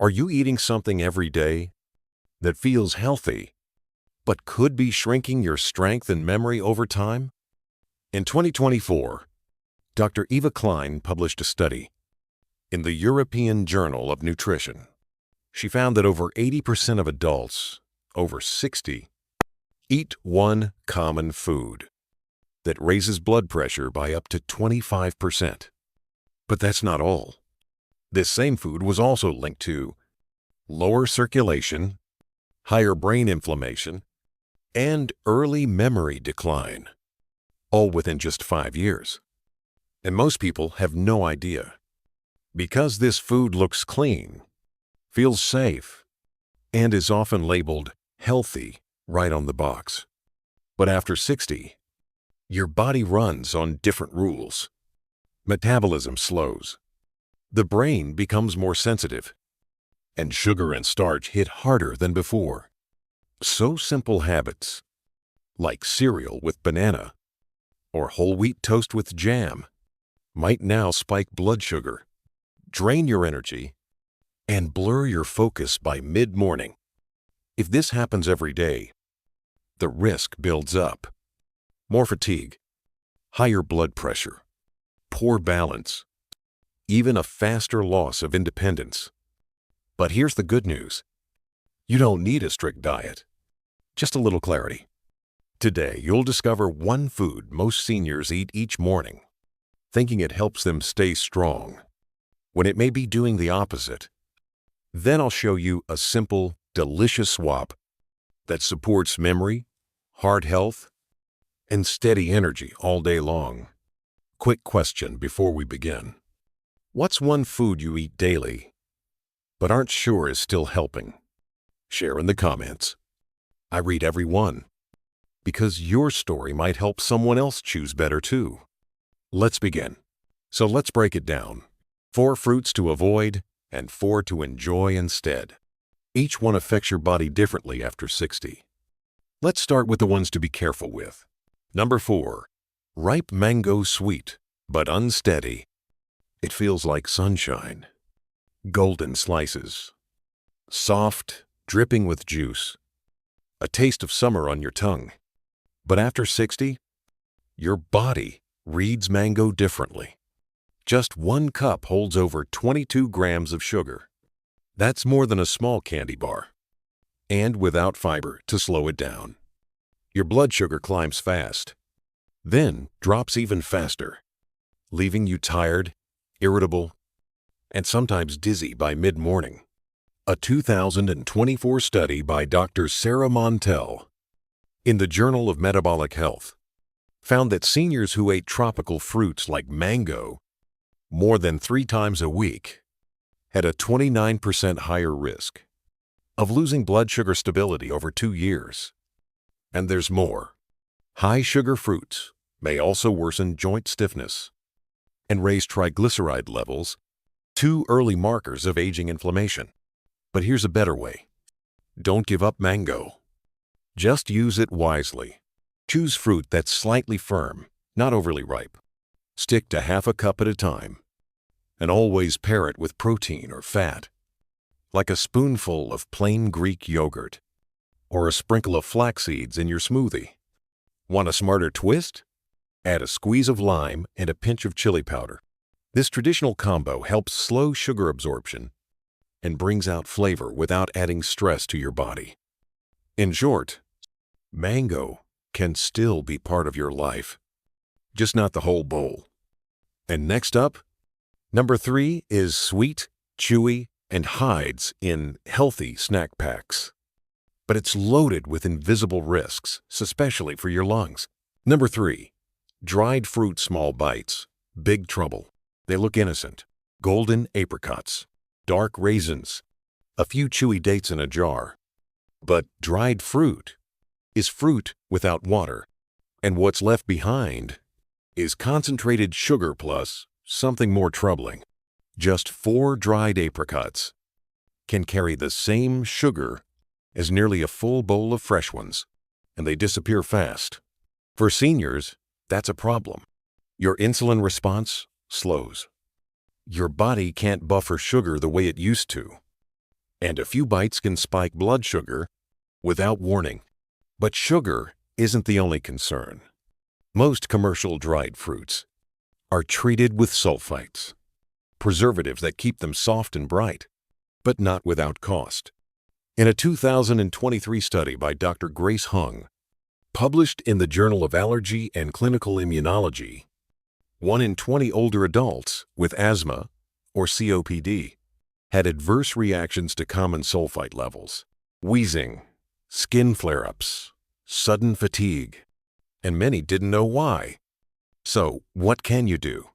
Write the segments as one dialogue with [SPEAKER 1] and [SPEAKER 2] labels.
[SPEAKER 1] Are you eating something every day that feels healthy, but could be shrinking your strength and memory over time? In 2024, Dr. Eva Klein published a study in the European Journal of Nutrition. She found that over 80% of adults over 60 eat one common food that raises blood pressure by up to 25%. But that's not all. This same food was also linked to lower circulation, higher brain inflammation, and early memory decline, all within just 5 years. And most people have no idea. Because this food looks clean, feels safe, and is often labeled healthy right on the box. But after 60, your body runs on different rules. Metabolism slows. The brain becomes more sensitive, and sugar and starch hit harder than before. So simple habits, like cereal with banana or whole wheat toast with jam, might now spike blood sugar, drain your energy, and blur your focus by mid-morning. If this happens every day, the risk builds up. More fatigue, higher blood pressure, poor balance, even a faster loss of independence. But here's the good news. You don't need a strict diet, just a little clarity. Today, you'll discover one food most seniors eat each morning, thinking it helps them stay strong, when it may be doing the opposite. Then I'll show you a simple, delicious swap that supports memory, heart health, and steady energy all day long. Quick question before we begin. What's one food you eat daily, but aren't sure is still helping? Share in the comments. I read every one, because your story might help someone else choose better too. Let's begin. So let's break it down. 4 fruits to avoid and 4 to enjoy instead. Each one affects your body differently after 60. Let's start with the ones to be careful with. Number 4. Ripe mango, sweet but unsteady. It feels like sunshine. Golden slices. Soft, dripping with juice. A taste of summer on your tongue. But after 60, your body reads mango differently. Just 1 cup holds over 22 grams of sugar. That's more than a small candy bar. And without fiber to slow it down. Your blood sugar climbs fast, then drops even faster, leaving you tired, irritable, and sometimes dizzy by mid-morning. A 2024 study by Dr. Sarah Montel in the Journal of Metabolic Health found that seniors who ate tropical fruits like mango more than 3 times a week had a 29% higher risk of losing blood sugar stability over 2 years. And there's more. High sugar fruits may also worsen joint stiffness and raise triglyceride levels, 2 early markers of aging inflammation. But here's a better way. Don't give up mango. Just use it wisely. Choose fruit that's slightly firm, not overly ripe. Stick to half a cup at a time. And always pair it with protein or fat, like a spoonful of plain Greek yogurt or a sprinkle of flax seeds in your smoothie. Want a smarter twist? Add a squeeze of lime and a pinch of chili powder. This traditional combo helps slow sugar absorption and brings out flavor without adding stress to your body. In short, mango can still be part of your life, just not the whole bowl. And next up, number 3 is sweet, chewy, and hides in healthy snack packs. But it's loaded with invisible risks, especially for your lungs. Number 3, dried fruit small bites. Big trouble. They look innocent. Golden apricots, dark raisins, a few chewy dates in a jar. But dried fruit is fruit without water, and what's left behind is concentrated sugar plus something more troubling. Just 4 dried apricots can carry the same sugar as nearly a full bowl of fresh ones, and they disappear fast. For seniors, that's a problem. Your insulin response slows. Your body can't buffer sugar the way it used to. and a few bites can spike blood sugar without warning. But sugar isn't the only concern. Most commercial dried fruits are treated with sulfites, preservatives that keep them soft and bright, but not without cost. In a 2023 study by Dr. Grace Hung, published in the Journal of Allergy and Clinical Immunology, 1 in 20 older adults with asthma or COPD had adverse reactions to common sulfite levels: wheezing, skin flare-ups, sudden fatigue, and many didn't know why. So, what can you do?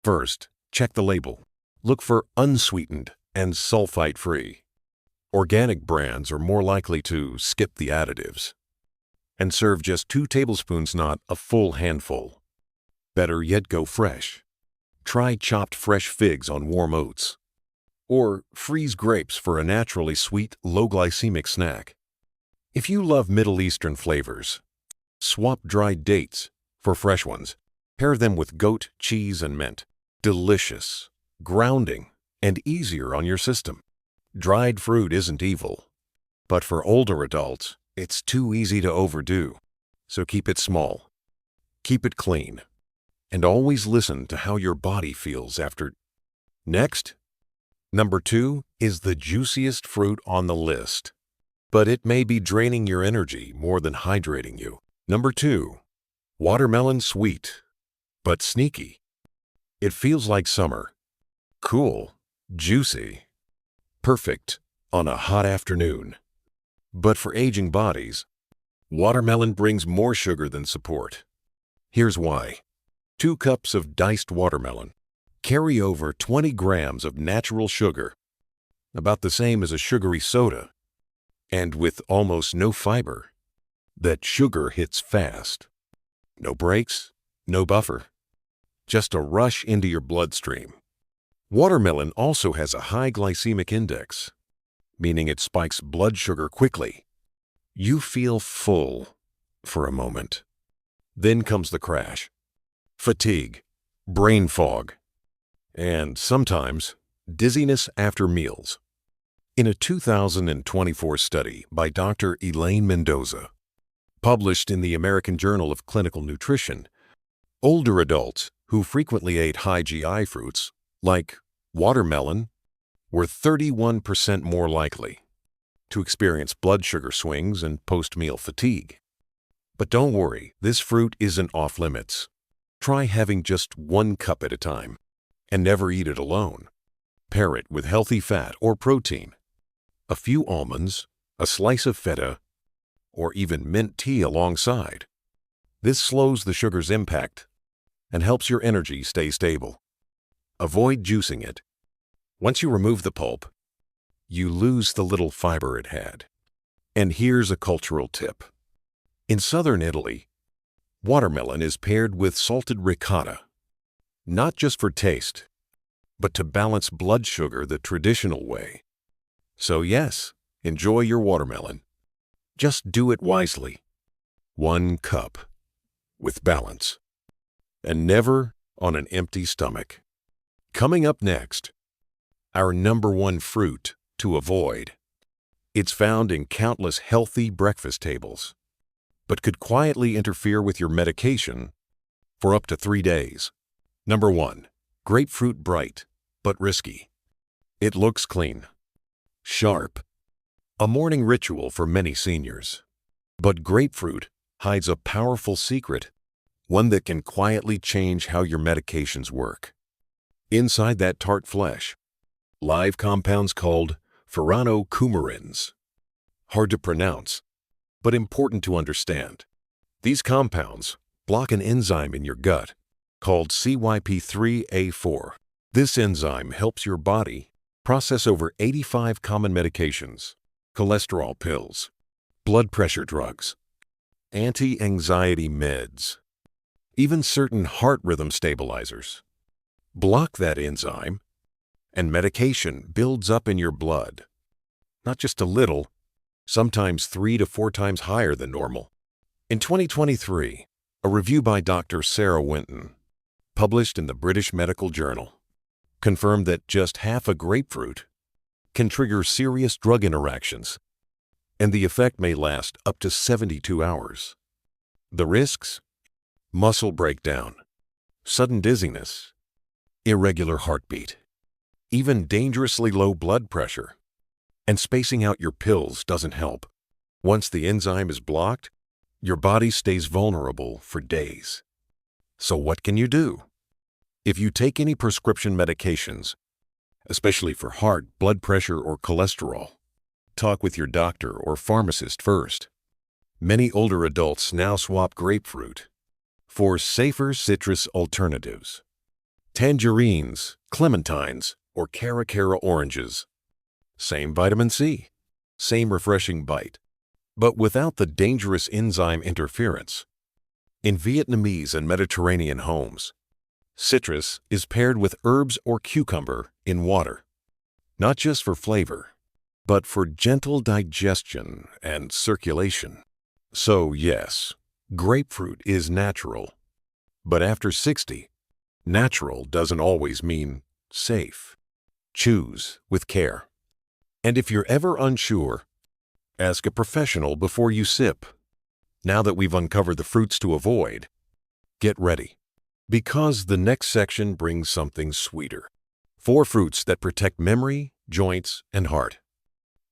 [SPEAKER 1] First, check the label. Look for unsweetened and sulfite-free. Organic brands are more likely to skip the additives and serve just 2 tablespoons, not a full handful. Better yet, go fresh. Try chopped fresh figs on warm oats, or freeze grapes for a naturally sweet, low-glycemic snack. If you love Middle Eastern flavors, swap dried dates for fresh ones. Pair them with goat cheese and mint. Delicious, grounding, and easier on your system. Dried fruit isn't evil, but for older adults, it's too easy to overdo. So keep it small, keep it clean, and always listen to how your body feels after. Next, number 2 is the juiciest fruit on the list, but it may be draining your energy more than hydrating you. Number 2, watermelon. Sweet, but sneaky. It feels like summer. Cool, juicy, perfect on a hot afternoon. But for aging bodies, watermelon brings more sugar than support. Here's why. 2 cups of diced watermelon carry over 20 grams of natural sugar, about the same as a sugary soda, and with almost no fiber. That sugar hits fast. No breaks, no buffer. Just a rush into your bloodstream. Watermelon also has a high glycemic index, meaning it spikes blood sugar quickly. You feel full for a moment. Then comes the crash. Fatigue, brain fog, and sometimes dizziness after meals. In a 2024 study by Dr. Elaine Mendoza, published in the American Journal of Clinical Nutrition, older adults who frequently ate high GI fruits, like watermelon, were 31% more likely to experience blood sugar swings and post-meal fatigue. But don't worry, this fruit isn't off limits. Try having just 1 cup at a time, and never eat it alone. Pair it with healthy fat or protein, a few almonds, a slice of feta, or even mint tea alongside. This slows the sugar's impact and helps your energy stay stable. Avoid juicing it. Once you remove the pulp, you lose the little fiber it had. And here's a cultural tip. In southern Italy, watermelon is paired with salted ricotta, not just for taste, but to balance blood sugar the traditional way. So yes, enjoy your watermelon. Just do it wisely. 1 cup, with balance, and never on an empty stomach. Coming up next, our number 1 fruit to avoid. It's found in countless healthy breakfast tables, but could quietly interfere with your medication for up to 3 days. Number 1, grapefruit. Bright, but risky. It looks clean, sharp, a morning ritual for many seniors. But grapefruit hides a powerful secret, one that can quietly change how your medications work. Inside that tart flesh, live compounds called furanocoumarins. Hard to pronounce, but important to understand. These compounds block an enzyme in your gut called CYP3A4. This enzyme helps your body process over 85 common medications: cholesterol pills, blood pressure drugs, anti-anxiety meds, even certain heart rhythm stabilizers. Block that enzyme, and medication builds up in your blood. Not just a little, sometimes 3 to 4 times higher than normal. In 2023, a review by Dr. Sarah Winton, published in the British Medical Journal, confirmed that just half a grapefruit can trigger serious drug interactions, and the effect may last up to 72 hours. The risks? Muscle breakdown, sudden dizziness, irregular heartbeat, even dangerously low blood pressure. And spacing out your pills doesn't help. Once the enzyme is blocked, your body stays vulnerable for days. So what can you do? If you take any prescription medications, especially for heart, blood pressure, or cholesterol, talk with your doctor or pharmacist first. Many older adults now swap grapefruit for safer citrus alternatives. Tangerines, clementines, or caracara oranges. Same vitamin C, same refreshing bite, but without the dangerous enzyme interference. In Vietnamese and Mediterranean homes, citrus is paired with herbs or cucumber in water, not just for flavor, but for gentle digestion and circulation. So yes, grapefruit is natural, but after 60, natural doesn't always mean safe. Choose with care. And if you're ever unsure, ask a professional before you sip. Now that we've uncovered the fruits to avoid, get ready, because the next section brings something sweeter. 4 fruits that protect memory, joints, and heart.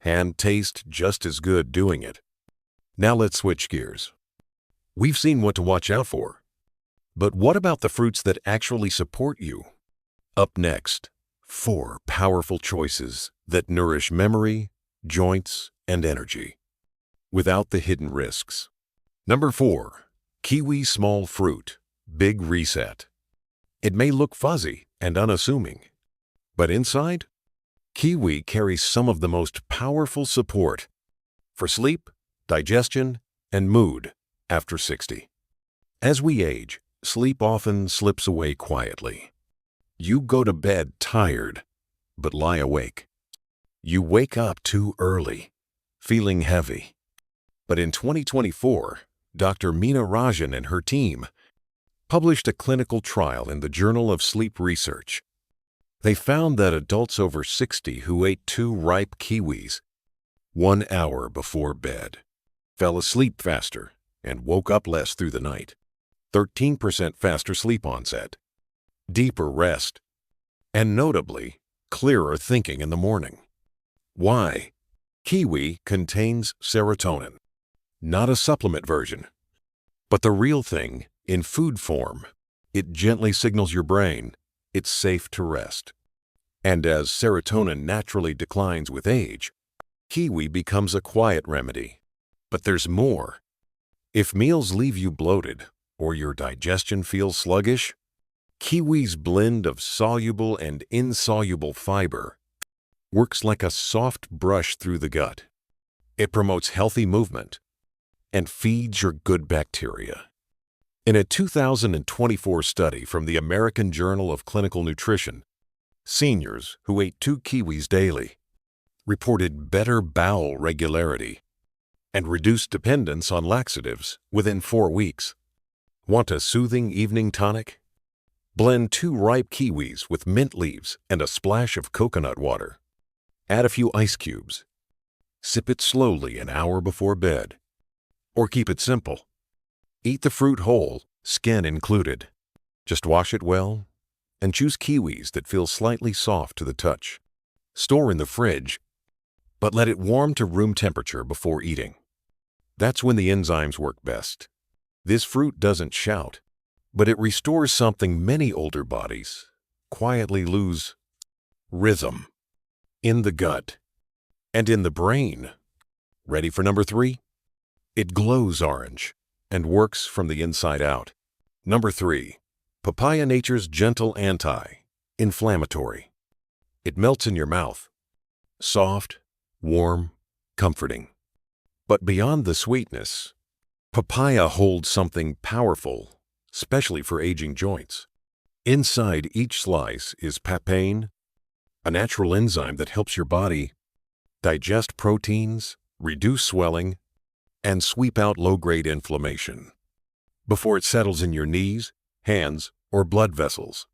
[SPEAKER 1] And taste just as good doing it. Now let's switch gears. We've seen what to watch out for. But what about the fruits that actually support you? Up next, 4 powerful choices that nourish memory, joints, and energy, without the hidden risks. Number 4. Kiwi small fruit, big reset. It may look fuzzy and unassuming, but inside, kiwi carries some of the most powerful support for sleep, digestion, and mood after 60. As we age, sleep often slips away quietly. You go to bed tired, but lie awake. You wake up too early, feeling heavy. But in 2024, Dr. Meena Rajan and her team published a clinical trial in the Journal of Sleep Research. They found that adults over 60 who ate 2 ripe kiwis 1 hour before bed fell asleep faster and woke up less through the night. 13% faster sleep onset, deeper rest, and notably, clearer thinking in the morning. Why? Kiwi contains serotonin, not a supplement version, but the real thing in food form. It gently signals your brain it's safe to rest. And as serotonin naturally declines with age, kiwi becomes a quiet remedy. But there's more. If meals leave you bloated or your digestion feels sluggish, kiwi's blend of soluble and insoluble fiber works like a soft brush through the gut. It promotes healthy movement and feeds your good bacteria. In a 2024 study from the American Journal of Clinical Nutrition, seniors who ate 2 kiwis daily reported better bowel regularity and reduced dependence on laxatives within 4 weeks. Want a soothing evening tonic? Blend 2 ripe kiwis with mint leaves and a splash of coconut water. Add a few ice cubes. Sip it slowly an hour before bed. Or keep it simple. Eat the fruit whole, skin included. Just wash it well and choose kiwis that feel slightly soft to the touch. Store in the fridge, but let it warm to room temperature before eating. That's when the enzymes work best. This fruit doesn't shout, but it restores something many older bodies quietly lose: rhythm. In the gut and in the brain. Ready for number 3? It glows orange and works from the inside out. Number 3. Papaya, nature's gentle anti-inflammatory. It melts in your mouth. Soft, warm, comforting. But beyond the sweetness, papaya holds something powerful, especially for aging joints. Inside each slice is papain, a natural enzyme that helps your body digest proteins, reduce swelling, and sweep out low-grade inflammation before it settles in your knees, hands, or blood vessels.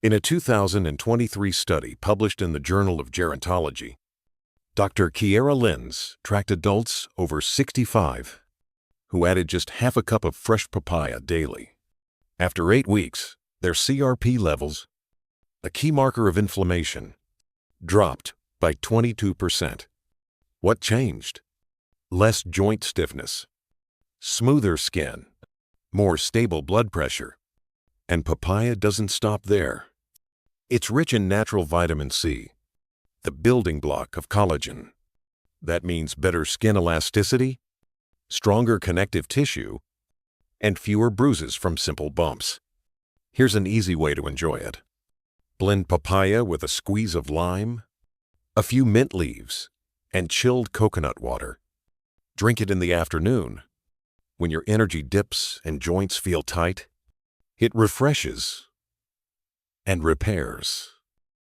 [SPEAKER 1] In a 2023 study published in the Journal of Gerontology, Dr. Kiera Lenz tracked adults over 65 who added just half a cup of fresh papaya daily. After 8 weeks, their CRP levels, a key marker of inflammation, dropped by 22%. What changed? Less joint stiffness, smoother skin, more stable blood pressure. And papaya doesn't stop there. It's rich in natural vitamin C, the building block of collagen. That means better skin elasticity, stronger connective tissue, and fewer bruises from simple bumps. Here's an easy way to enjoy it. Blend papaya with a squeeze of lime, a few mint leaves, and chilled coconut water. Drink it in the afternoon, when your energy dips and joints feel tight. It refreshes and repairs.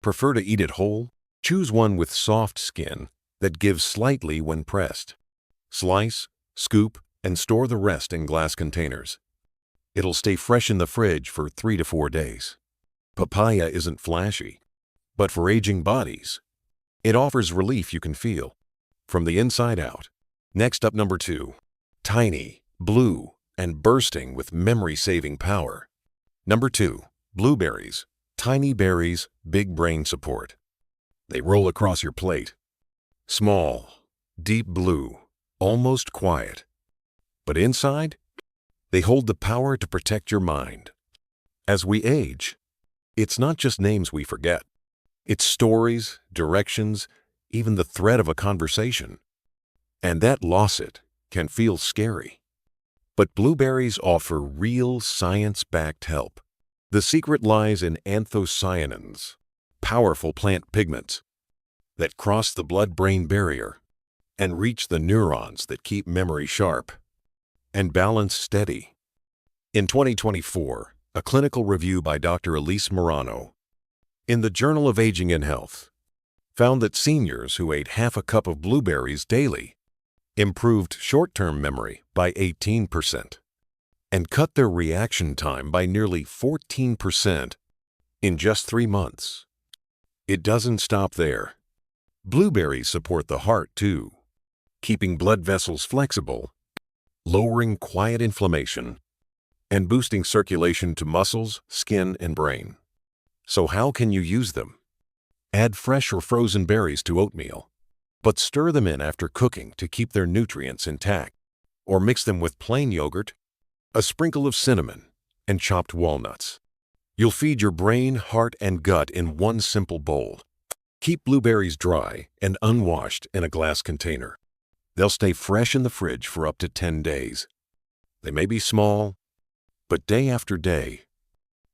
[SPEAKER 1] Prefer to eat it whole? Choose one with soft skin that gives slightly when pressed. Slice, scoop, and store the rest in glass containers. It'll stay fresh in the fridge for 3 to 4 days. Papaya isn't flashy, but for aging bodies, it offers relief you can feel from the inside out. Next up, number 2. Tiny, blue, and bursting with memory-saving power. Number 2. Blueberries. Tiny berries, big brain support. They roll across your plate. Small, deep blue, almost quiet. But inside, they hold the power to protect your mind. As we age, it's not just names we forget. It's stories, directions, even the thread of a conversation. And that loss can feel scary. But blueberries offer real science-backed help. The secret lies in anthocyanins, powerful plant pigments that cross the blood-brain barrier and reach the neurons that keep memory sharp and balance steady. In 2024, a clinical review by Dr. Elise Morano in the Journal of Aging and Health found that seniors who ate half a cup of blueberries daily improved short-term memory by 18% and cut their reaction time by nearly 14% in just 3 months. It doesn't stop there. Blueberries support the heart too, keeping blood vessels flexible, lowering quiet inflammation, and boosting circulation to muscles, skin, and brain. So how can you use them? Add fresh or frozen berries to oatmeal, but stir them in after cooking to keep their nutrients intact. Or mix them with plain yogurt, a sprinkle of cinnamon, and chopped walnuts. You'll feed your brain, heart, and gut in one simple bowl. Keep blueberries dry and unwashed in a glass container. They'll stay fresh in the fridge for up to 10 days. They may be small, but day after day,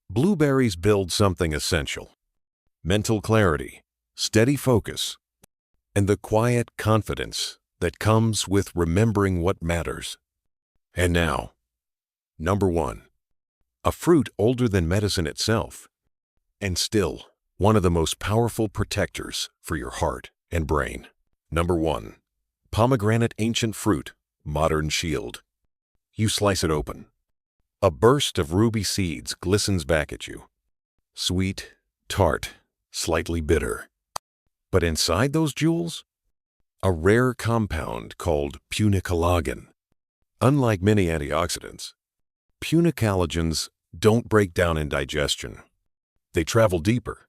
[SPEAKER 1] blueberries build something essential: mental clarity, steady focus, and the quiet confidence that comes with remembering what matters. And now, number 1. A fruit older than medicine itself, and still one of the most powerful protectors for your heart and brain. Number 1. Pomegranate, ancient fruit, modern shield. You slice it open. A burst of ruby seeds glistens back at you. Sweet, tart, slightly bitter. But inside those jewels, a rare compound called punicalagin. Unlike many antioxidants, punicalagins don't break down in digestion. They travel deeper,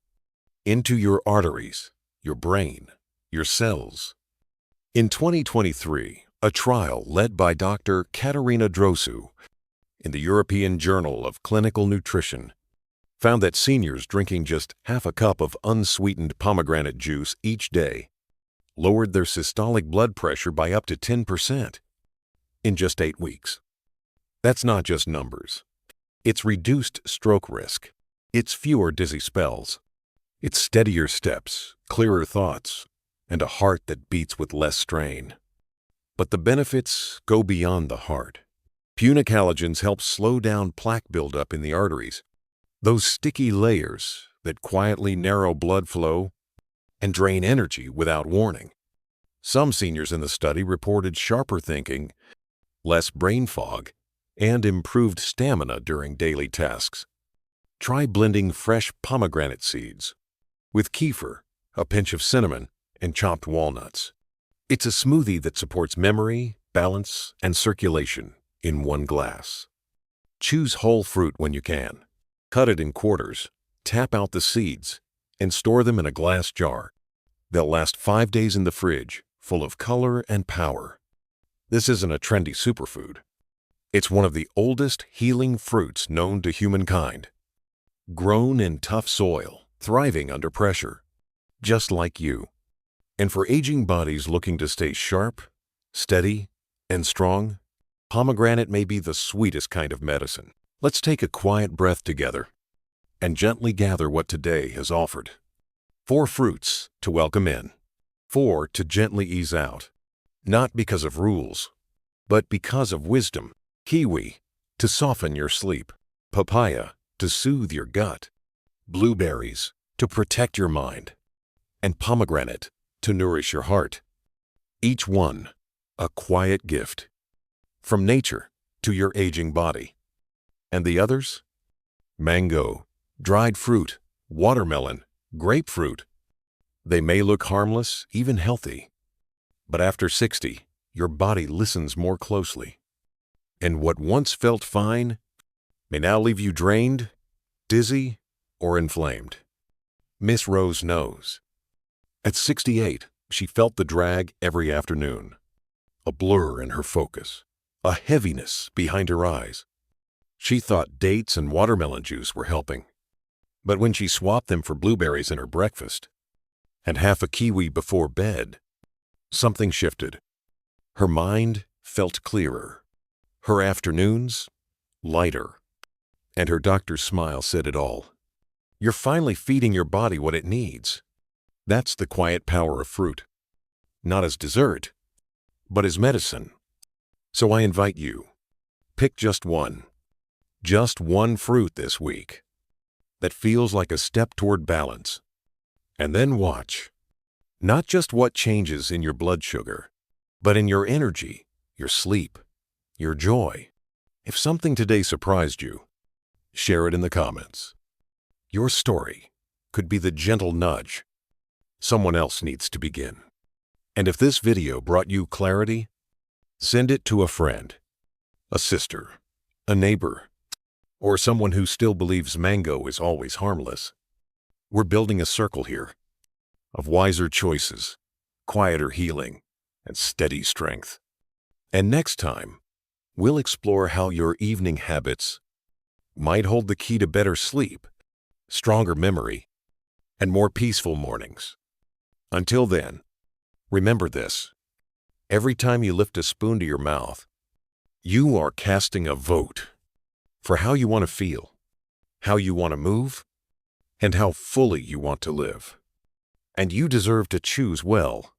[SPEAKER 1] into your arteries, your brain, your cells. In 2023, a trial led by Dr. Katerina Drosu in the European Journal of Clinical Nutrition found that seniors drinking just half a cup of unsweetened pomegranate juice each day lowered their systolic blood pressure by up to 10% in just 8 weeks. That's not just numbers. It's reduced stroke risk. It's fewer dizzy spells. It's steadier steps, clearer thoughts, and a heart that beats with less strain. But the benefits go beyond the heart. Punicalagins help slow down plaque buildup in the arteries, those sticky layers that quietly narrow blood flow and drain energy without warning. Some seniors in the study reported sharper thinking, less brain fog, and improved stamina during daily tasks. Try blending fresh pomegranate seeds with kefir, a pinch of cinnamon, and chopped walnuts. It's a smoothie that supports memory, balance, and circulation in one glass. Choose whole fruit when you can. Cut it in quarters, tap out the seeds, and store them in a glass jar. They'll last 5 days in the fridge, full of color and power. This isn't a trendy superfood. It's one of the oldest healing fruits known to humankind. Grown in tough soil, thriving under pressure, just like you. And for aging bodies looking to stay sharp, steady, and strong, pomegranate may be the sweetest kind of medicine. Let's take a quiet breath together and gently gather what today has offered. 4 fruits to welcome in, 4 to gently ease out, not because of rules, but because of wisdom. Kiwi, to soften your sleep. Papaya, to soothe your gut. Blueberries, to protect your mind. And pomegranate, to nourish your heart. Each one, a quiet gift. From nature to your aging body. And the others? Mango, dried fruit, watermelon, grapefruit. They may look harmless, even healthy. But after 60, your body listens more closely. And what once felt fine may now leave you drained, dizzy, or inflamed. Miss Rose knows. At 68, she felt the drag every afternoon. A blur in her focus, a heaviness behind her eyes. She thought dates and watermelon juice were helping. But when she swapped them for blueberries in her breakfast and half a kiwi before bed, something shifted. Her mind felt clearer. Her afternoons, lighter. And her doctor's smile said it all. You're finally feeding your body what it needs. That's the quiet power of fruit. Not as dessert, but as medicine. So I invite you, pick just one fruit this week that feels like a step toward balance. And then watch, not just what changes in your blood sugar, but in your energy, your sleep, your joy. If something today surprised you, share it in the comments. Your story could be the gentle nudge someone else needs to begin. And if this video brought you clarity, send it to a friend, a sister, a neighbor, or someone who still believes mango is always harmless. We're building a circle here of wiser choices, quieter healing, and steady strength. And next time, we'll explore how your evening habits might hold the key to better sleep, stronger memory, and more peaceful mornings. Until then, remember this. Every time you lift a spoon to your mouth, you are casting a vote for how you want to feel, how you want to move, and how fully you want to live. And you deserve to choose well.